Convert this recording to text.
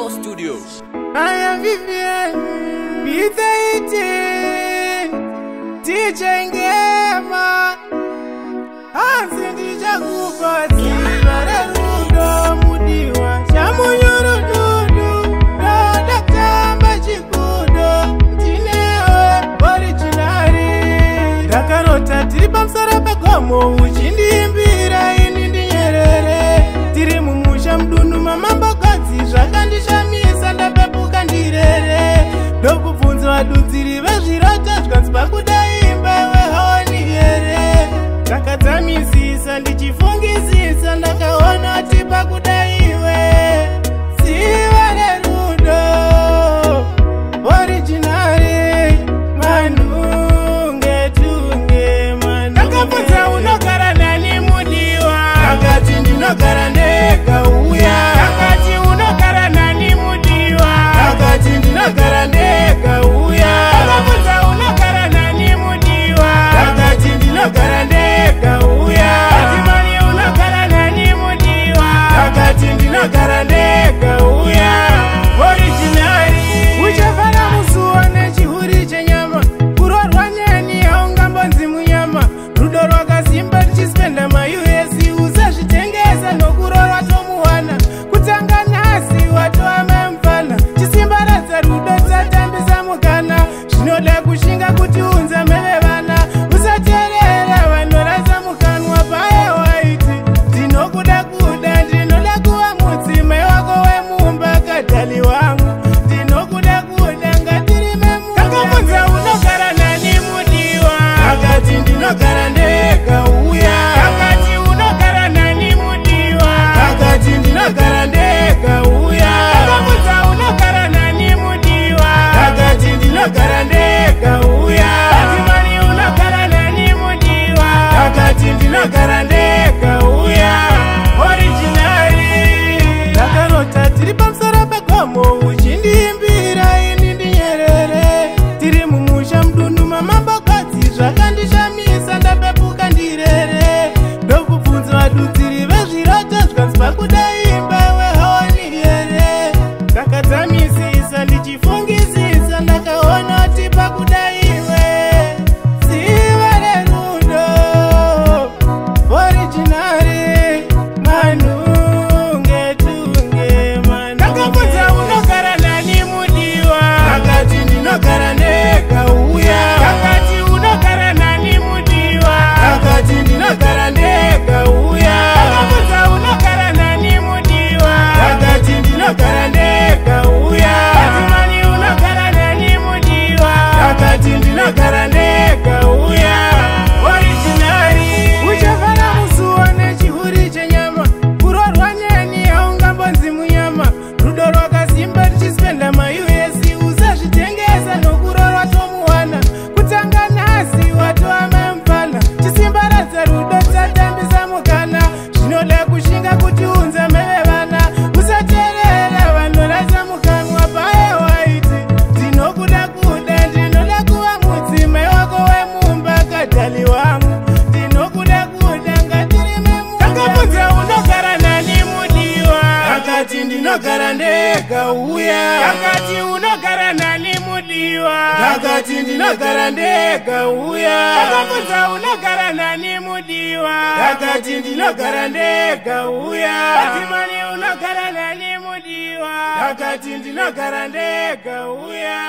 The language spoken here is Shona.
Go Studio. I am Vivian, Bitaiti, DJ Ngema, Hansi DJ Kupati, Rudo Mudiwa, Shamunyuru Dudu, Roda Kamba Chikudo, Tinewe, originari, Dakarota Tiripam Sarapa Gomo, Uchindi Mbira Inindi Nyerere, Tirimumusha Mdunu Mamamba Kazi, Shakandisha Misa Ndapepuka Ndirere, Dokubvunzo Wadudziri Vezvirota Zvanzwa Kudaimba Wehoni Here, Ndakadzamisisa ndichifungisisa ndakaona tipa kudaiwe, Ziva rerudo, originari, Manunge tunge manu. Ndakabvunza unogara nani mudiwa, akati ndinogara ndega uya. Akati unogara nani mudiwa, akati ndinogara ndega uya. Ndakabvunza unogara nani mudiwa, akati ndinogara ndega uya. Atimani unogara nani mudiwa, akati ndinogara ndega uya. Originari uchafana musuwo nechihuri chenyama, kurorwa nyeni haungambonzi munyama. Rudo rwakasimba tichispenda ma-US, usazvitengesa nokurorwa tomuwana. Kutanga nhasi watova mamfana, chisimbaradza rudo tisatambisa mukana. Zvinoda kushinga kuti unza meve vana, usateerera vanorasa mukanwa paye waiti. Ndinokuda kuda, ndinoda kuva mudzimai wako wemumba, kadhali wangu. Ndinokuda kuda, ngatirime mumba. Ndakabvunza unogara nani mudiwa, akati ndinogara ndega uya. Akati unogara nani mudiwa, akati ndinogara ndega uya. Ndakabvunza unogara nani mudiwa, akati ndinogara ndega uya. Atimani unogara nani mudiwa, akati ndinogara ndega uya. Originari ndakarota tiri pamusoro pegomo, uchindiimbira ini ndinyerere. Tiri mumusha mdundu mamambokadzi, zvakandishamisa ndapepuka ndirere. Ndokubvunza vadudziri vezvirota zvanzwa kudaimba wehoni here. Ndakadzamisisa ndichifungisisa ndakaona tipa kudaiwe, Ziva rerudo, originari, Manunge tunge manu. Ndakabvunza unogara nani mudiwa, akati ndinogara ndega uya. Akati unogara nani mudiwa, akati ndinogara ndega uya. Ndakabvunza unogara nani mudiwa, akati ndinogara ndega uya. Atimani unogara nani mudiwa, akati ndinogara ndega uya. Originari uchafana musuwo nechihuri chenyama, kurorwa nyeni haungambonzi munyama. Rudo rwakasimba tichispenda ma-US, usazvitengesa nokurorwa tomuwana. Kutanga nhasi watova mamfana, chisimbaradza rudo tisatambisa mukana. Zvinoda kushinga kuti unza meve vana, usateerera vanorasa mukanwa paye waiti. Ndinokuda kuda, ndinoda kuva mudzimai wako wemumba, kadhali wangu. Ndinokuda kuda, ngatirime mumba. Ndakabvunza unogara nani mudiwa, akati ndinogara ndega uya. Akati unogara nani mudiwa, akati ndinogara ndega uya. Ndakabvunza unogara nani mudiwa, akati ndinogara ndega uya. Atimani unogara nani mudiwa, akati ndinogara ndega uya.